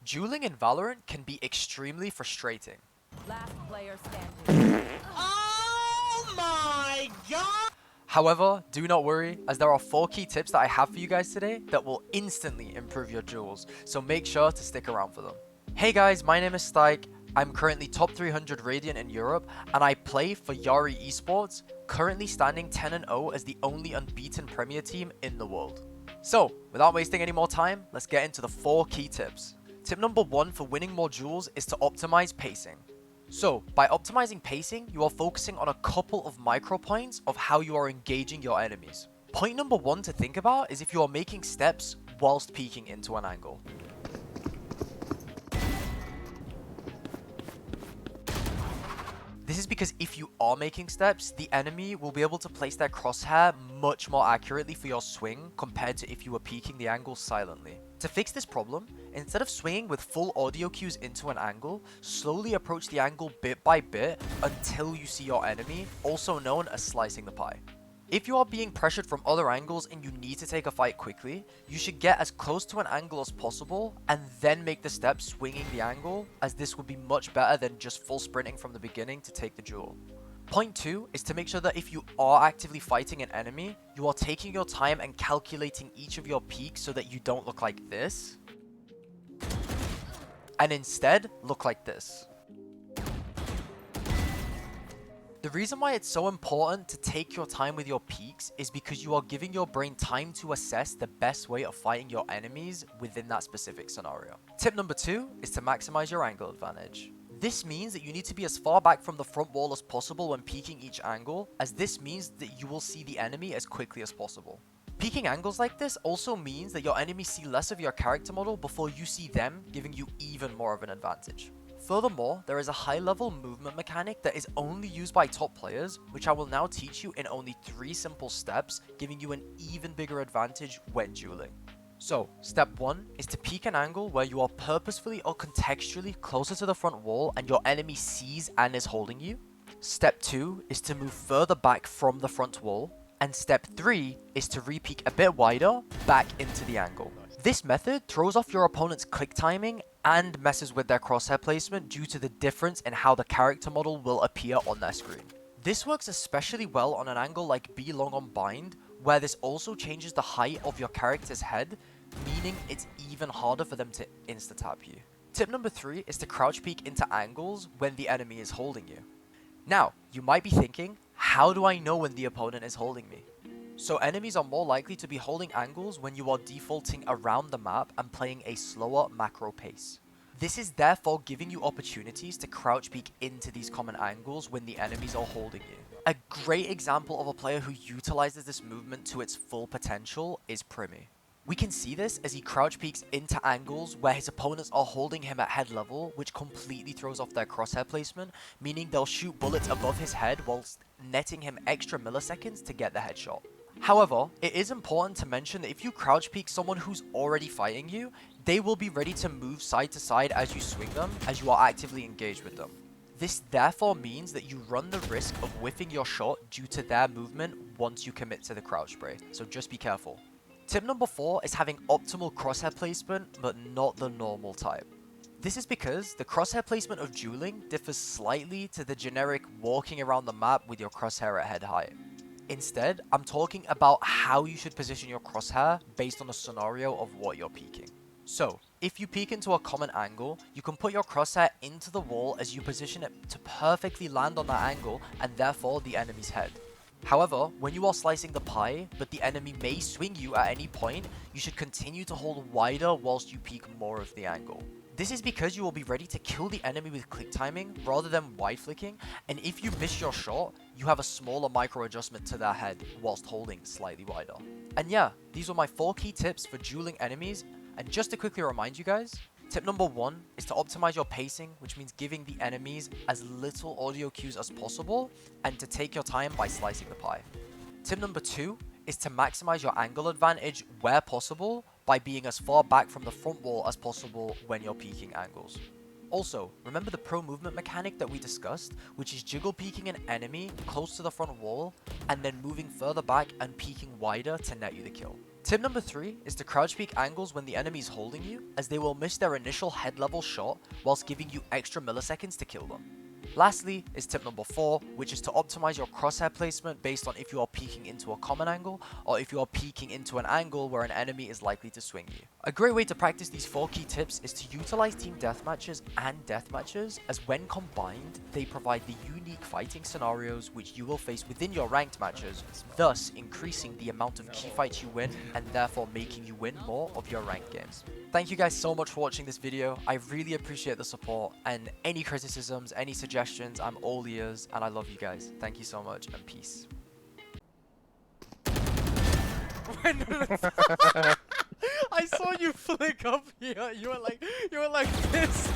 Dueling in Valorant can be extremely frustrating. Last player standing. Oh my god! However, do not worry, as there are 4 key tips that I have for you guys today that will instantly improve your duels, so make sure to stick around for them. Hey guys, my name is Stike, I'm currently top 300 Radiant in Europe, and I play for Yari Esports, currently standing 10-0 as the only unbeaten Premier team in the world. So, without wasting any more time, let's get into the 4 key tips. Tip number 1 for winning more duels is to optimize pacing. So, by optimizing pacing, you are focusing on a couple of micro points of how you are engaging your enemies. Point number 1 to think about is if you are making steps whilst peeking into an angle. This is because if you are making steps, the enemy will be able to place their crosshair much more accurately for your swing compared to if you were peeking the angle silently. To fix this problem, instead of swinging with full audio cues into an angle, slowly approach the angle bit by bit until you see your enemy, also known as slicing the pie. If you are being pressured from other angles and you need to take a fight quickly, you should get as close to an angle as possible and then make the step swinging the angle, as this would be much better than just full sprinting from the beginning to take the duel. Point 2 is to make sure that if you are actively fighting an enemy, you are taking your time and calculating each of your peaks so that you don't look like this, and instead look like this. The reason why it's so important to take your time with your peaks is because you are giving your brain time to assess the best way of fighting your enemies within that specific scenario. Tip number 2 is to maximize your angle advantage. This means that you need to be as far back from the front wall as possible when peeking each angle, as this means that you will see the enemy as quickly as possible. Peeking angles like this also means that your enemies see less of your character model before you see them, giving you even more of an advantage. Furthermore, there is a high-level movement mechanic that is only used by top players, which I will now teach you in only 3 simple steps, giving you an even bigger advantage when dueling. So, step 1 is to peek an angle where you are purposefully or contextually closer to the front wall and your enemy sees and is holding you. Step 2 is to move further back from the front wall. And step 3 is to re-peek a bit wider back into the angle. This method throws off your opponent's click timing and messes with their crosshair placement due to the difference in how the character model will appear on their screen. This works especially well on an angle like B long on bind, where this also changes the height of your character's head, meaning it's even harder for them to insta-tap you. Tip number 3 is to crouch peek into angles when the enemy is holding you. Now, you might be thinking, how do I know when the opponent is holding me? So enemies are more likely to be holding angles when you are defaulting around the map and playing a slower macro pace. This is therefore giving you opportunities to crouch peek into these common angles when the enemies are holding you. A great example of a player who utilizes this movement to its full potential is Primi. We can see this as he crouch peeks into angles where his opponents are holding him at head level, which completely throws off their crosshair placement, meaning they'll shoot bullets above his head whilst netting him extra milliseconds to get the headshot. However, it is important to mention that if you crouch peek someone who's already fighting you, they will be ready to move side to side as you swing them, as you are actively engaged with them. This therefore means that you run the risk of whiffing your shot due to their movement once you commit to the crouch spray, so just be careful. Tip number 4 is having optimal crosshair placement, but not the normal type. This is because the crosshair placement of dueling differs slightly to the generic walking around the map with your crosshair at head height. Instead, I'm talking about how you should position your crosshair based on the scenario of what you're peeking. So, if you peek into a common angle, you can put your crosshair into the wall as you position it to perfectly land on that angle and therefore the enemy's head. However, when you are slicing the pie, but the enemy may swing you at any point, you should continue to hold wider whilst you peek more of the angle. This is because you will be ready to kill the enemy with click timing rather than wide flicking, and if you miss your shot, you have a smaller micro adjustment to their head whilst holding slightly wider. And yeah, these were my 4 key tips for dueling enemies, and just to quickly remind you guys, tip number 1 is to optimize your pacing, which means giving the enemies as little audio cues as possible, and to take your time by slicing the pie. Tip number 2 is to maximize your angle advantage where possible by being as far back from the front wall as possible when you're peeking angles. Also, remember the pro movement mechanic that we discussed, which is jiggle peeking an enemy close to the front wall and then moving further back and peeking wider to net you the kill. Tip number 3 is to crouch peek angles when the enemy is holding you, as they will miss their initial head level shot whilst giving you extra milliseconds to kill them. Lastly is tip number 4, which is to optimize your crosshair placement based on if you are peeking into a common angle or if you are peeking into an angle where an enemy is likely to swing you. A great way to practice these 4 key tips is to utilize team deathmatches and deathmatches, as when combined, they provide the unique fighting scenarios which you will face within your ranked matches, thus increasing the amount of key fights you win and therefore making you win more of your ranked games. Thank you guys so much for watching this video. I really appreciate the support, and any criticisms, any suggestions, I'm all ears, and I love you guys. Thank you so much, and peace. I saw you flick up here. You were like this.